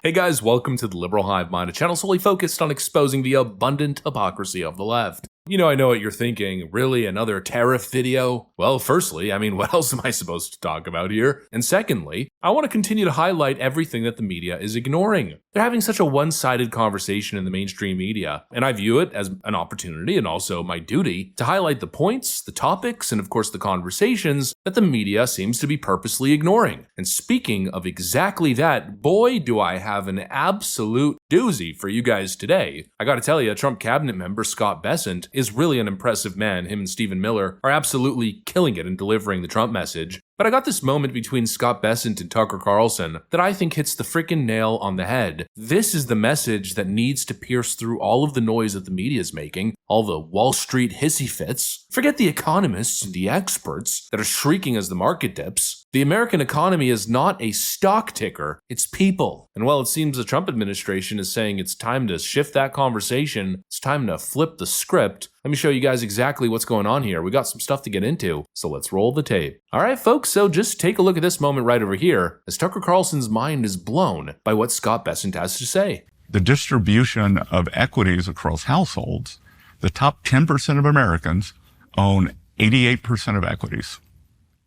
Hey guys, welcome to the Liberal Hive Mind, a channel solely focused on exposing the abundant hypocrisy of the left. I know what you're thinking. Really, another tariff video? Well, firstly, what else am I supposed to talk about here? And secondly, I want to continue to highlight everything that the media is ignoring. They're having such a one-sided conversation in the mainstream media, and I view it as an opportunity and also my duty to highlight the points, the topics, and of course the conversations that the media seems to be purposely ignoring. And speaking of exactly that, boy, do I have an absolute doozy for you guys today. I gotta tell you, Trump cabinet member Scott Bessent is really an impressive man. Him and Stephen Miller are absolutely killing it in delivering the Trump message. But I got this moment between Scott Bessent and Tucker Carlson that I think hits the freaking nail on the head. This is the message that needs to pierce through all of the noise that the media is making, all the Wall Street hissy fits. Forget the economists and the experts that are shrieking as the market dips. The American economy is not a stock ticker, it's people. And while it seems the Trump administration is saying it's time to shift that conversation, it's time to flip the script, let me show you guys exactly what's going on here. We got some stuff to get into, so let's roll the tape. All right, folks, so just take a look at this moment right over here as Tucker Carlson's mind is blown by what Scott Bessent has to say. The distribution of equities across households, the top 10% of Americans own 88% of equities,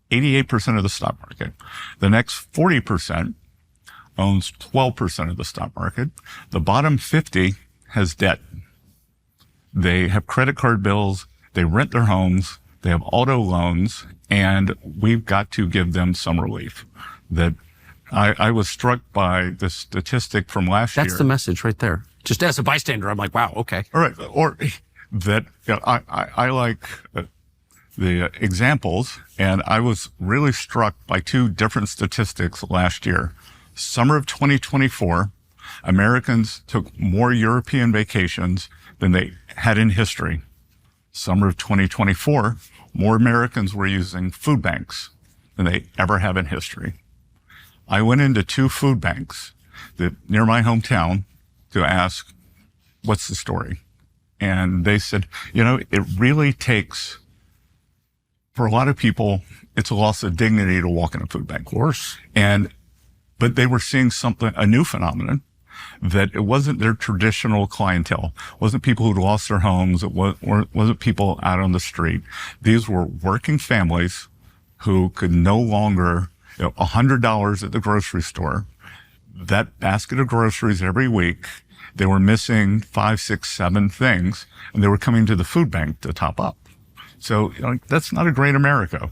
88% of the stock market. The next 40% owns 12% of the stock market. The bottom 50 has debt. They have credit card bills, they rent their homes, they have auto loans, and we've got to give them some relief. That I was struck by the statistic from last year. That's the message right there. Just as a bystander, I'm like, wow, okay. All right. Or that, I like the examples, and I was really struck by two different statistics last year. Summer of 2024, Americans took more European vacations than they had in history. Summer of 2024, more Americans were using food banks than they ever have in history. I went into two food banks near my hometown to ask, what's the story? And they said, it really takes, for a lot of people, it's a loss of dignity to walk in a food bank. Of course. But they were seeing a new phenomenon, that it wasn't their traditional clientele. It wasn't people who'd lost their homes. It wasn't people out on the street. These were working families who could no longer, $100 at the grocery store, that basket of groceries every week, they were missing 5, 6, 7 things, and they were coming to the food bank to top up. So that's not a great America.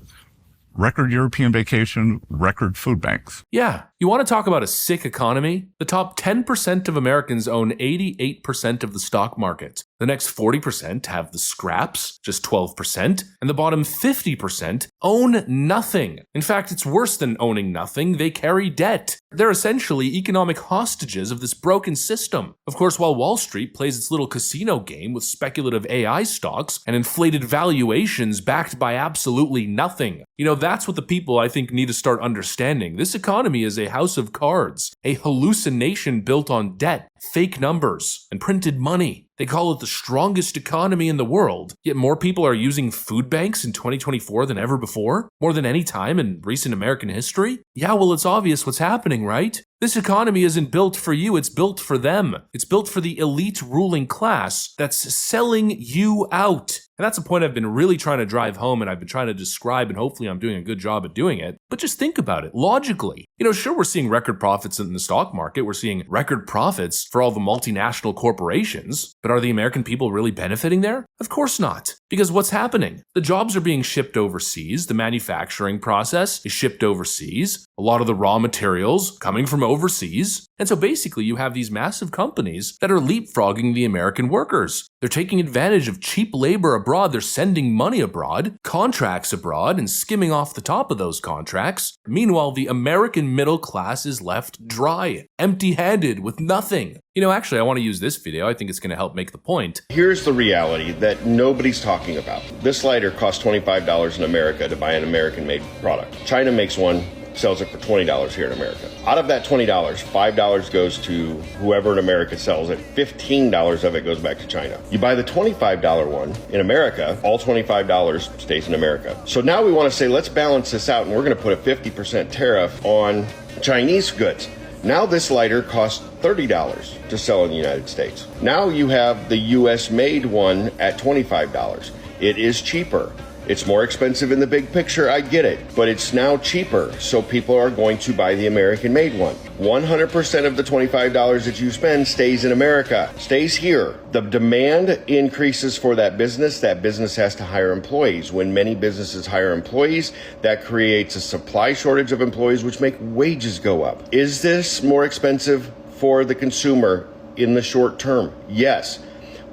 Record European vacation, record food banks. Yeah, you want to talk about a sick economy? The top 10% of Americans own 88% of the stock market. The next 40% have the scraps, just 12%, and the bottom 50% own nothing. In fact, it's worse than owning nothing, they carry debt. They're essentially economic hostages of this broken system. Of course, while Wall Street plays its little casino game with speculative AI stocks and inflated valuations backed by absolutely nothing. That's what the people, I think, need to start understanding. This economy is a house of cards, a hallucination built on debt, fake numbers, and printed money. They call it the strongest economy in the world, yet more people are using food banks in 2024 than ever before? More than any time in recent American history? Yeah, well, it's obvious what's happening, right? This economy isn't built for you, it's built for them. It's built for the elite ruling class that's selling you out. And that's a point I've been really trying to drive home, and I've been trying to describe, and hopefully I'm doing a good job at doing it. But just think about it, logically. Sure, we're seeing record profits in the stock market, we're seeing record profits for all the multinational corporations, but are the American people really benefiting there? Of course not. Because what's happening? The jobs are being shipped overseas, the manufacturing process is shipped overseas, a lot of the raw materials coming from overseas, and so basically you have these massive companies that are leapfrogging the American workers. They're taking advantage of cheap labor abroad, they're sending money abroad, contracts abroad, and skimming off the top of those contracts. Meanwhile, the American middle class is left dry, empty-handed, with nothing. Actually, I want to use this video. I think it's going to help make the point. Here's the reality that nobody's talking about. This lighter costs $25 in America to buy an American-made product. China makes one, sells it for $20 here in America. Out of that $20, $5 goes to whoever in America sells it. $15 of it goes back to China. You buy the $25 one in America, all $25 stays in America. So now we want to say, let's balance this out, and we're going to put a 50% tariff on Chinese goods. Now this lighter costs $30 to sell in the United States. Now you have the US made one at $25. It is cheaper. It's more expensive in the big picture, I get it, but it's now cheaper, so people are going to buy the American-made one. 100% of the $25 that you spend stays in America, stays here. The demand increases for that business has to hire employees. When many businesses hire employees, that creates a supply shortage of employees, which make wages go up. Is this more expensive for the consumer in the short term? Yes.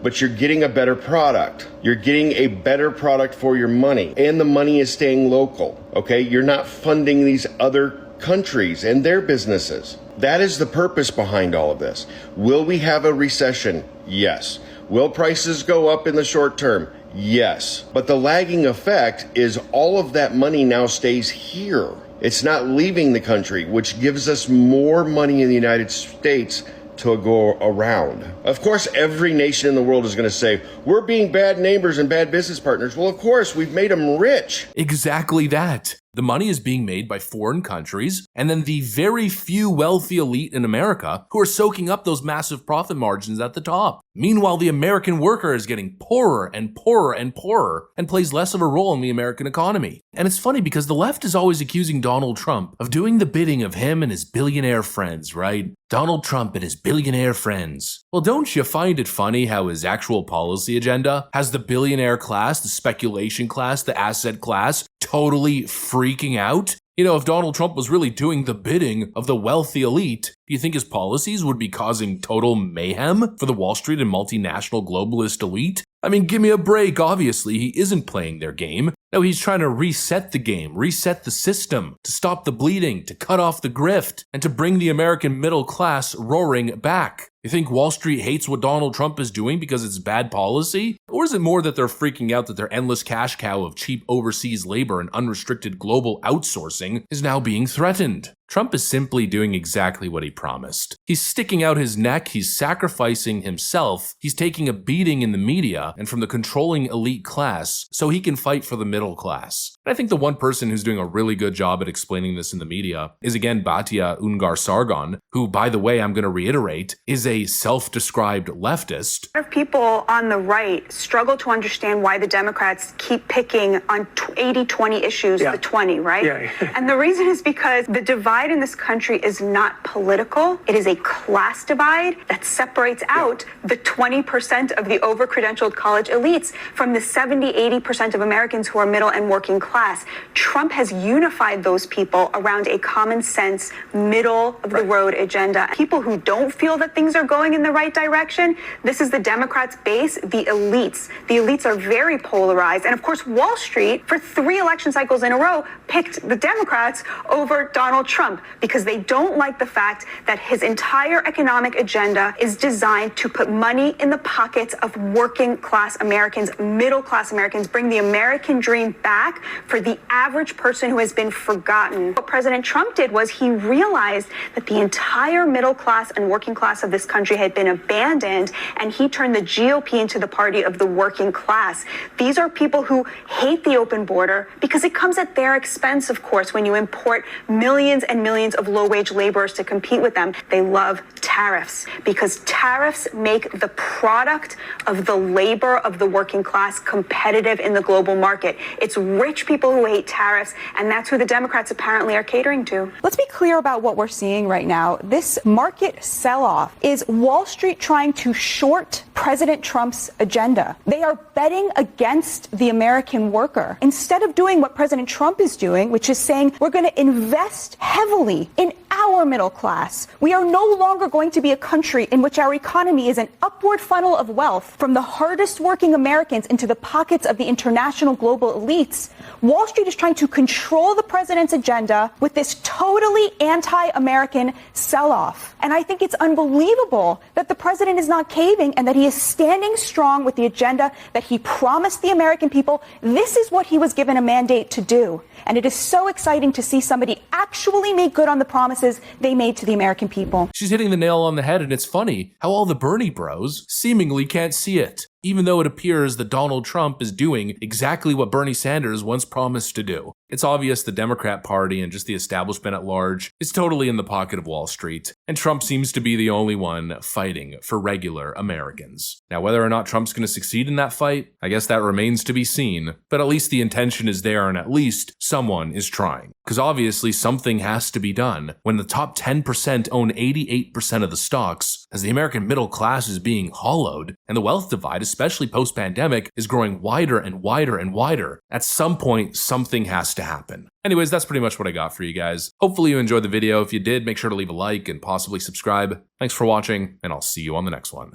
But you're getting a better product. You're getting a better product for your money. And the money is staying local, okay? You're not funding these other countries and their businesses. That is the purpose behind all of this. Will we have a recession? Yes. Will prices go up in the short term? Yes. But the lagging effect is all of that money now stays here. It's not leaving the country, which gives us more money in the United States to go around. Of course, every nation in the world is going to say, we're being bad neighbors and bad business partners. Well, of course, we've made them rich. Exactly that. The money is being made by foreign countries, and then the very few wealthy elite in America who are soaking up those massive profit margins at the top. Meanwhile, the American worker is getting poorer and poorer and poorer and plays less of a role in the American economy. And it's funny because the left is always accusing Donald Trump of doing the bidding of him and his billionaire friends, right? Donald Trump and his billionaire friends. Well, don't you find it funny how his actual policy agenda has the billionaire class, the speculation class, the asset class totally freaking out? You know, if Donald Trump was really doing the bidding of the wealthy elite, do you think his policies would be causing total mayhem for the Wall Street and multinational globalist elite? I mean, give me a break. Obviously, he isn't playing their game. No, he's trying to reset the game, reset the system, to stop the bleeding, to cut off the grift, and to bring the American middle class roaring back. You think Wall Street hates what Donald Trump is doing because it's bad policy? Or is it more that they're freaking out that their endless cash cow of cheap overseas labor and unrestricted global outsourcing is now being threatened? Trump is simply doing exactly what he promised. He's sticking out his neck, he's sacrificing himself, he's taking a beating in the media and from the controlling elite class so he can fight for the middle class. And I think the one person who's doing a really good job at explaining this in the media is again Batya Ungar-Sargon, who, by the way, I'm going to reiterate, is a self-described leftist. A lot of people on the right struggle to understand why the Democrats keep picking on 80-20 issues, the 20, right? Yeah. And the reason is because the divide in this country is not political. It is a class divide that separates out the 20% of the over-credentialed college elites from the 70-80% of Americans who are middle and working class. Trump has unified those people around a common sense, middle of the road agenda. People who don't feel that things are going in the right direction, this is the Democrats' base, the elites. The elites are very polarized. And of course, Wall Street, for 3 election cycles in a row, picked the Democrats over Donald Trump because they don't like the fact that his entire economic agenda is designed to put money in the pockets of working class Americans, middle class Americans, bring the American dream back for the average person who has been forgotten. What President Trump did was he realized that the entire middle class and working class of this country had been abandoned, and he turned the GOP into the party of the working class. These are people who hate the open border because it comes at their expense, of course, when you import millions and millions of low-wage laborers to compete with them. They love tariffs because tariffs make the product of the labor of the working class competitive in the global market. It's rich people who hate tariffs, and that's who the Democrats apparently are catering to. Let's be clear about what we're seeing right now. This market sell-off is Wall Street trying to short President Trump's agenda. They are betting against the American worker. Instead of doing what President Trump is doing, which is saying we're going to invest heavily in our middle class. We are no longer going to be a country in which our economy is an upward funnel of wealth from the hardest working Americans into the pockets of the international global elites. Wall Street is trying to control the president's agenda with this totally anti-American sell-off. And I think it's unbelievable that the president is not caving and that he is standing strong with the agenda that he promised the American people. This is what he was given a mandate to do. And it is so exciting to see somebody actually make good on the promises they made to the American people. She's hitting the nail on the head, and it's funny how all the Bernie bros seemingly can't see it, even though it appears that Donald Trump is doing exactly what Bernie Sanders once promised to do. It's obvious the Democrat Party and just the establishment at large is totally in the pocket of Wall Street, and Trump seems to be the only one fighting for regular Americans. Now, whether or not Trump's going to succeed in that fight, I guess that remains to be seen, but at least the intention is there and at least someone is trying. Because obviously something has to be done when the top 10% own 88% of the stocks, as the American middle class is being hollowed, and the wealth divide, especially post-pandemic, is growing wider and wider and wider. At some point, something has to happen. Anyways, that's pretty much what I got for you guys. Hopefully you enjoyed the video. If you did, make sure to leave a like and possibly subscribe. Thanks for watching, and I'll see you on the next one.